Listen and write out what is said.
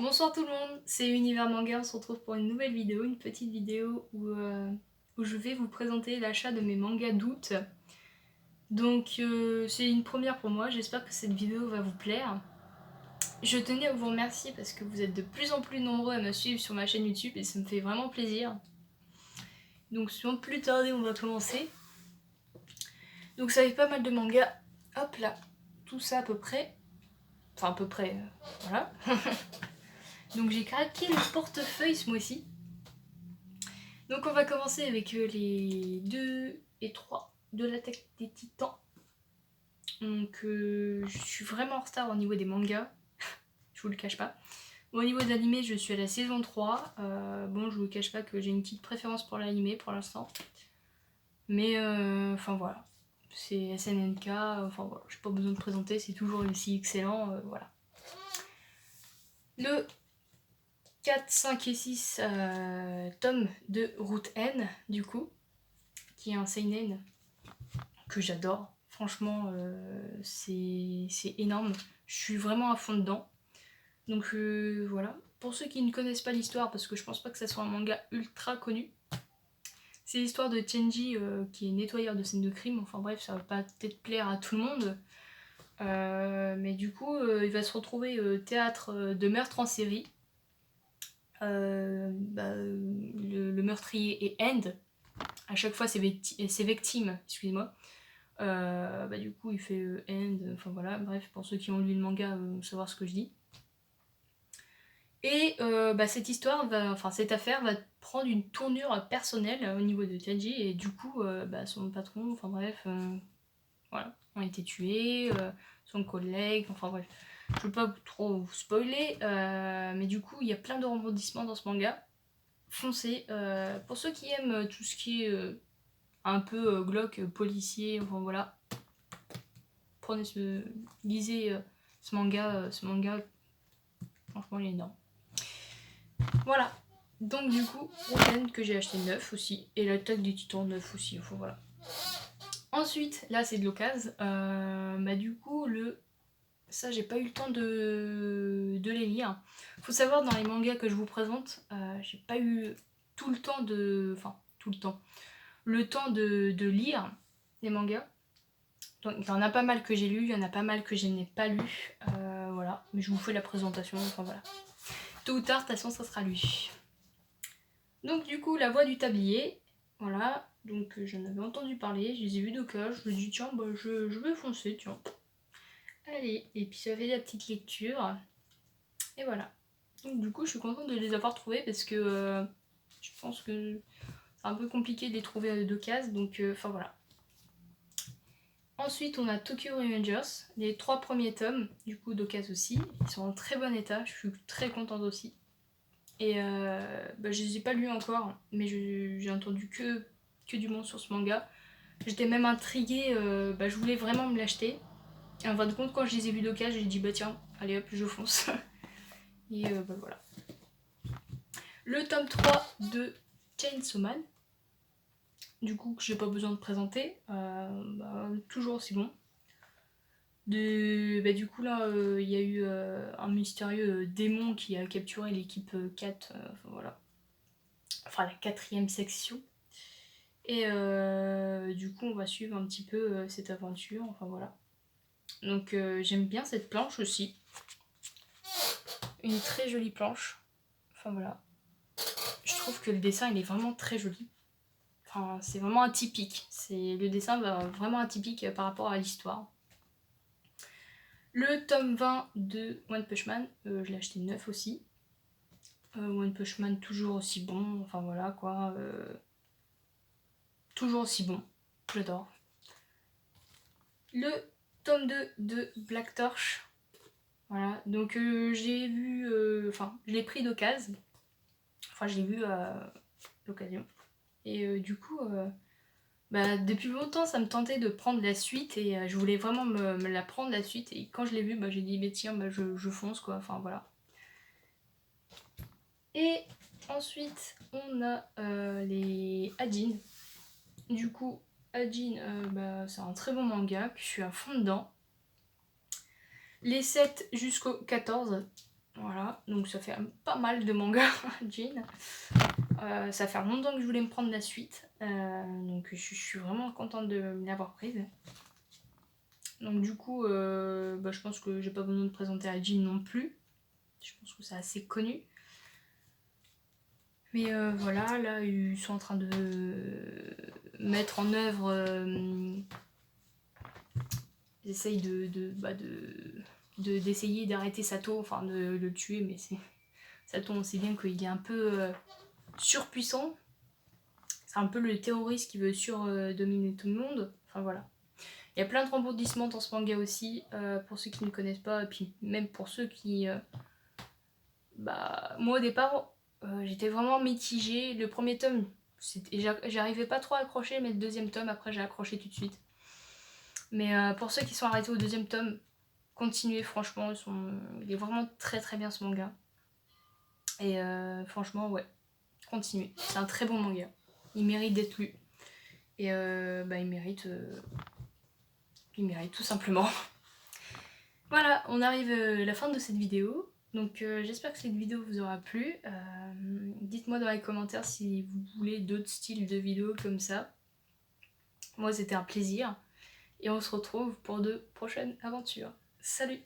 Bonsoir tout le monde, c'est Univers Manga, on se retrouve pour une nouvelle vidéo, une petite vidéo où je vais vous présenter l'achat de mes mangas d'août. Donc c'est une première pour moi, j'espère que cette vidéo va vous plaire. Je tenais à vous remercier parce que vous êtes de plus en plus nombreux à me suivre sur ma chaîne YouTube et ça me fait vraiment plaisir. Donc sans plus tarder, on va commencer. Donc ça fait pas mal de mangas, hop là, tout ça à peu près. Enfin à peu près, voilà. Donc j'ai craqué le portefeuille ce mois-ci. Donc on va commencer avec les 2 et 3 de l'attaque des titans. Donc je suis vraiment en retard au niveau des mangas, je vous le cache pas. Au niveau d'animé, je suis à la saison 3. Bon, je vous cache pas que j'ai une petite préférence pour l'animé pour l'instant. Mais enfin voilà, c'est SNNK, enfin voilà, j'ai pas besoin de présenter, c'est toujours aussi excellent, voilà. Le 4, 5 et 6 tomes de Route N, du coup, qui est un seinen que j'adore. Franchement, c'est énorme. Je suis vraiment à fond dedans. Donc voilà. Pour ceux qui ne connaissent pas l'histoire, parce que je pense pas que ça soit un manga ultra connu, c'est l'histoire de Chenji qui est nettoyeur de scènes de crime. Enfin bref, ça va pas peut-être plaire à tout le monde. Mais du coup, il va se retrouver théâtre de meurtre en série. Le meurtrier est End. À chaque fois, c'est victime, excusez-moi. Du coup il fait end, enfin voilà, bref, pour ceux qui ont lu le manga, savoir ce que je dis. Et cette histoire, cette affaire va prendre une tournure personnelle au niveau de Tenji, et du coup, son patron, enfin bref, voilà, ont été tués, son collègue, enfin bref. Je veux pas trop vous spoiler, mais du coup, il y a plein de rebondissements dans ce manga. Foncez. Pour ceux qui aiment tout ce qui est un peu glauque, policier, enfin voilà, lisez ce manga, franchement il est énorme. Voilà, donc du coup, Roten que j'ai acheté neuf aussi, et l'attaque des titans neuf aussi, enfin voilà. Ensuite, là c'est de l'occasion, du coup ça j'ai pas eu le temps de les lire. Faut savoir, dans les mangas que je vous présente, j'ai pas eu tout le temps de lire les mangas. Donc il y en a pas mal que j'ai lu, il y en a pas mal que je n'ai pas lu, voilà, mais je vous fais la présentation, enfin voilà. Tôt ou tard, de toute façon, ça sera lui. Donc du coup, La Voix du Tablier, voilà, donc j'en avais entendu parler, je les ai vus d'occasion, je me dis tiens, je vais foncer, tiens. Allez, et puis ça fait la petite lecture, et voilà. Donc du coup, je suis contente de les avoir trouvés parce que je pense que c'est un peu compliqué de les trouver d'occasion, donc enfin voilà. Ensuite, on a Tokyo Revengers, les 3 premiers tomes, du coup d'occasion aussi. Ils sont en très bon état, je suis très contente aussi. Et je les ai pas lus encore, mais j'ai entendu que du bon sur ce manga. J'étais même intriguée, je voulais vraiment me l'acheter. Et en fin de compte, quand je les ai vus d'occasion, j'ai dit bah tiens, allez hop, je fonce. Et voilà. Le tome 3 de Chainsaw Man, du coup que j'ai pas besoin de présenter, toujours aussi bon. Du coup là, il y a eu un mystérieux démon qui a capturé l'équipe 4, voilà. Enfin la 4ème section. Et du coup on va suivre un petit peu cette aventure, enfin voilà. Donc j'aime bien cette planche aussi. Une très jolie planche. Enfin voilà. Je trouve que le dessin il est vraiment très joli. Enfin c'est vraiment atypique. Le dessin va vraiment atypique par rapport à l'histoire. Le tome 20 de One Punch Man, je l'ai acheté neuf aussi. One Punch Man toujours aussi bon, enfin voilà quoi. Toujours aussi bon, j'adore. Le tome 2 de Black Torch. Voilà, donc j'ai vu, je l'ai pris d'occasion. Enfin, je l'ai vu à l'occasion. Et du coup, depuis longtemps, ça me tentait de prendre la suite et je voulais vraiment me la prendre la suite. Et quand je l'ai vu, j'ai dit, mais tiens, je fonce quoi, enfin voilà. Et ensuite, on a les Ajin. Du coup, Ajin, c'est un très bon manga, que je suis à fond dedans. Les 7 jusqu'au 14, Voilà, donc ça fait pas mal de mangas Jin. Ça fait longtemps que je voulais me prendre la suite, donc je suis vraiment contente de l'avoir prise. Donc du coup, je pense que j'ai pas besoin de présenter à Jin non plus. Je pense que c'est assez connu. Mais voilà, là ils sont en train de mettre en œuvre. Ils essayent d'essayer d'arrêter Sato, enfin de le tuer, mais Sato, on sait bien qu'il est un peu surpuissant. C'est un peu le terroriste qui veut surdominer tout le monde. Enfin voilà. Il y a plein de rebondissements dans ce manga aussi, pour ceux qui ne connaissent pas, et puis même pour ceux qui... moi au départ, j'étais vraiment mitigée. Le premier tome, j'arrivais pas trop à accrocher, mais le deuxième tome, après j'ai accroché tout de suite. Mais pour ceux qui sont arrêtés au deuxième tome, continuez, franchement, il est vraiment très très bien ce manga. Et franchement, ouais, continuez. C'est un très bon manga. Il mérite d'être lu. Et il mérite tout simplement. Voilà, on arrive à la fin de cette vidéo. Donc j'espère que cette vidéo vous aura plu. Dites-moi dans les commentaires si vous voulez d'autres styles de vidéos comme ça. Moi c'était un plaisir. Et on se retrouve pour de prochaines aventures. Salut!